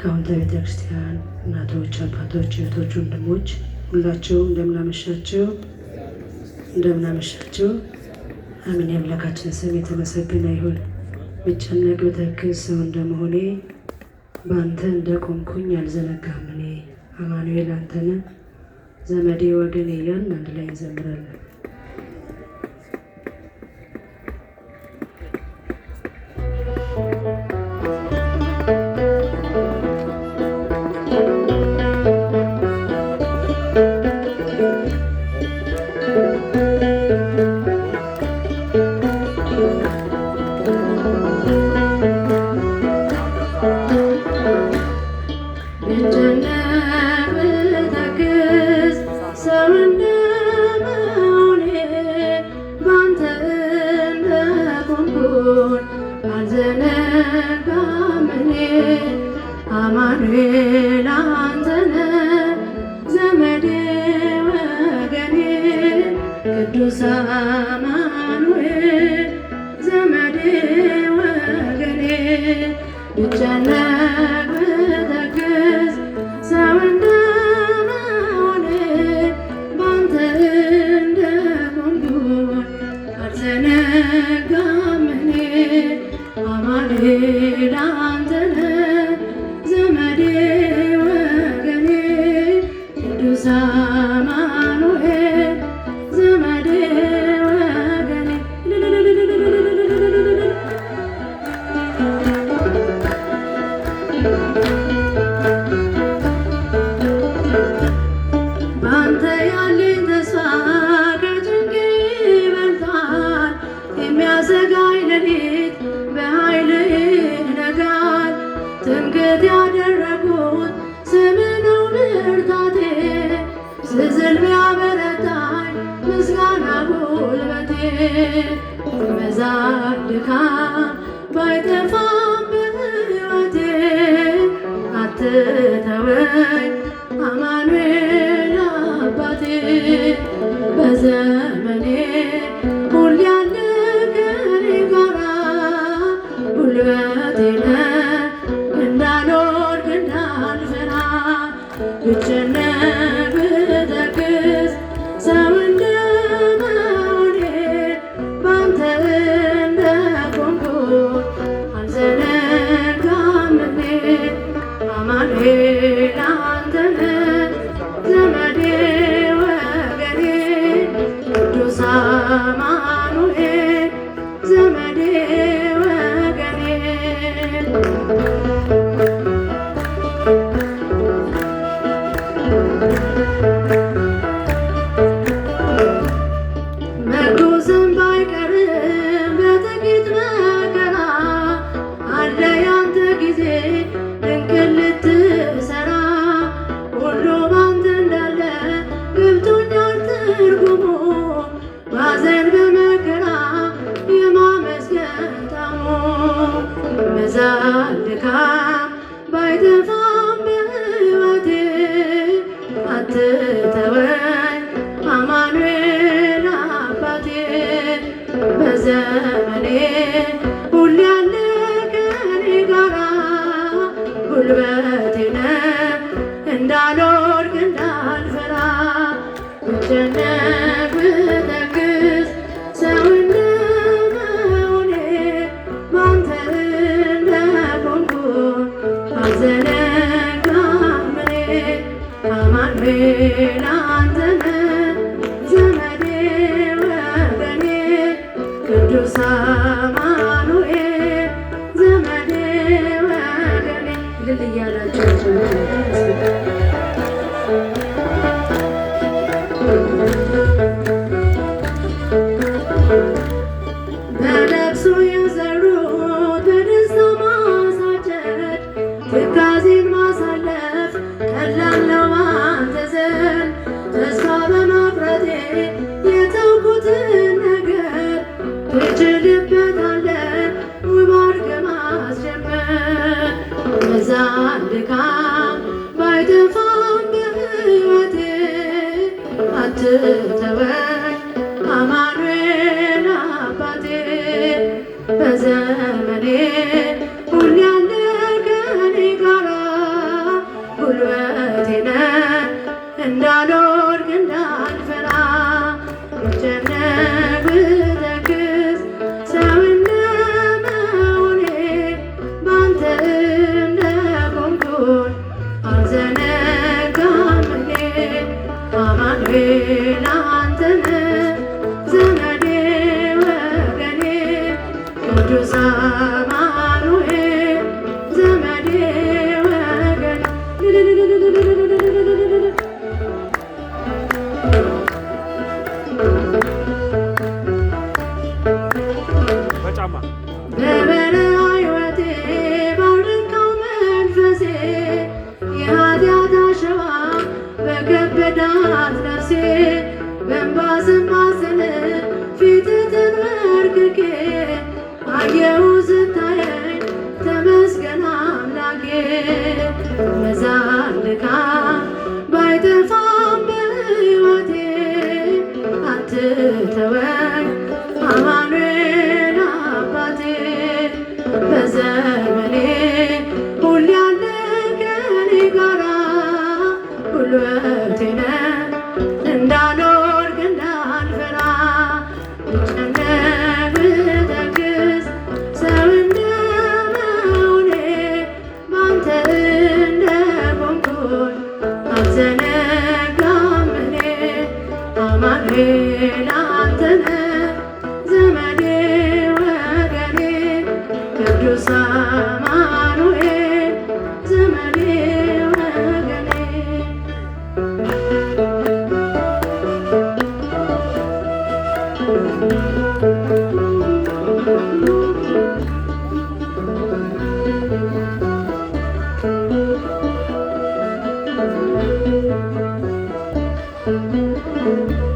ሊቃውንተ ቤተ ክርስቲያን እናቶች፣ አባቶች፣ እህቶች፣ ወንድሞች ሁላችሁ እንደምናመሻችሁ እንደምናመሻችሁ። አሜን። የአምላካችን ስም የተመሰገነ ይሁን። ብጨነቅ ብተክዝ ሰው እንደመሆኔ በአንተ እንደቆምኩኝ አልዘነጋም እኔ። አማኑኤል አንተነ ዘመዴ ወገኔ እያልን አንድ ላይ እንዘምራለን። አማኑኤል አንተነ ዘመዴ ወገኔ ቅዱስ አማኑኤል ዘመዴ ወገኔ ብጨነቅ ብተክዝ ሰው እንደመሆኔ ባንተ እንደቆምኩኝ አልዘነጋም እኔ። አማኑኤል አንተነ ዘመዴ ወገኔ ቅዱስ አማኑኤል ዘመዴ ወገኔ በአንተ ያለኝ ተስፋ ከጭንቅ ይበልጣል። የሚያሰጋኝ ሌሊት በኃይልህ ይነጋል። ትምክህት ያደረጉት ስምህ ነው ብርታቴ። ስዝል ቢያበረታኝ ምስጋና ጉልበቴ። መዛል ድካም ባይጠፋም በሕይወቴ አትተወኝ አማኑኤል አባቴ። በዘመኔ ሁሌ ያለ ከእኔ ጋራ ጉልበቴ ነህ እንዳልወድቅ እንዳልፈራ። ብጨነቅ ብተክዝ ሰው እንደመሆኔ ባንተ እንደቆምኩኝ አልዘነጋም እኔ። አማኑኤል አንተነ ዘመዴ ወገኔ ቅዱስ አማኑኤል ዘመዴ ወገኔ መጎስም ባይቀርም በጥቂት መከራ አለ ያንተ ጊዜ ድንቅን ልትሰራ። ሁሉ ባንተ እንዳለ ገብቶኛል ትርጉሙ። ባዘን በመከራ የማመስገን ታሞ መዛል ድካም ባይጠፋም በሕይወቴ አትተወኝ አማኑኤል አባቴ። በዘመኔ ሁሌ ያለ ከእኔ ጋራ ጉልበቴ ነህ እንዳልወድቅ እንዳልፈራ። ብጨነቅ ብተክዝ ሰው እንደመሆኔ ባንተ እንደቆምኩኝ አልዘነጋም እኔ። አማኑኤል አንተነ ዘመዴ ወገኔ ቅዱስ አማኑኤል ዘመዴ ወገኔ ልል እያላችሁ በለቅሶ የዘሩት በደስታ ማሳጨድ ትካዜን ማሳለፍ ቀላል ነው ባንተ ዘንድ። ተስፋ በመቁረጤ የተውኩትን ነገር ትችልበታለህ ውብ አድርገህ ማስጀመር። መዛል ድካም ባይጠፋም በሕይወቴ አትተወኝ አማኑኤል አባቴ። በዘመኔ ሁሌ ያለ ከእኔ ጋራ አየሁ ስታየኝ ተመስገን አምላኬ መዛል ድካም ባይጠፋም በሕይወቴ አትተወኝ አማኑኤል አባቴ በዘመኔ ሁሌ ያለ ከኔ ጋራ ጉልበቴ ነህ እንዳልወድቅ እንዳልፈራ ብጨነቅ ብተክዝ ሰው እንደመሆኔ ባንተ እንደቆምኩኝ አልዘነጋም እኔ አማኑኤል አንተ ነህ ዘመዴ ወገኔ ቅዱስ አማኑኤል ዘመዴ ወገኔ Thank you.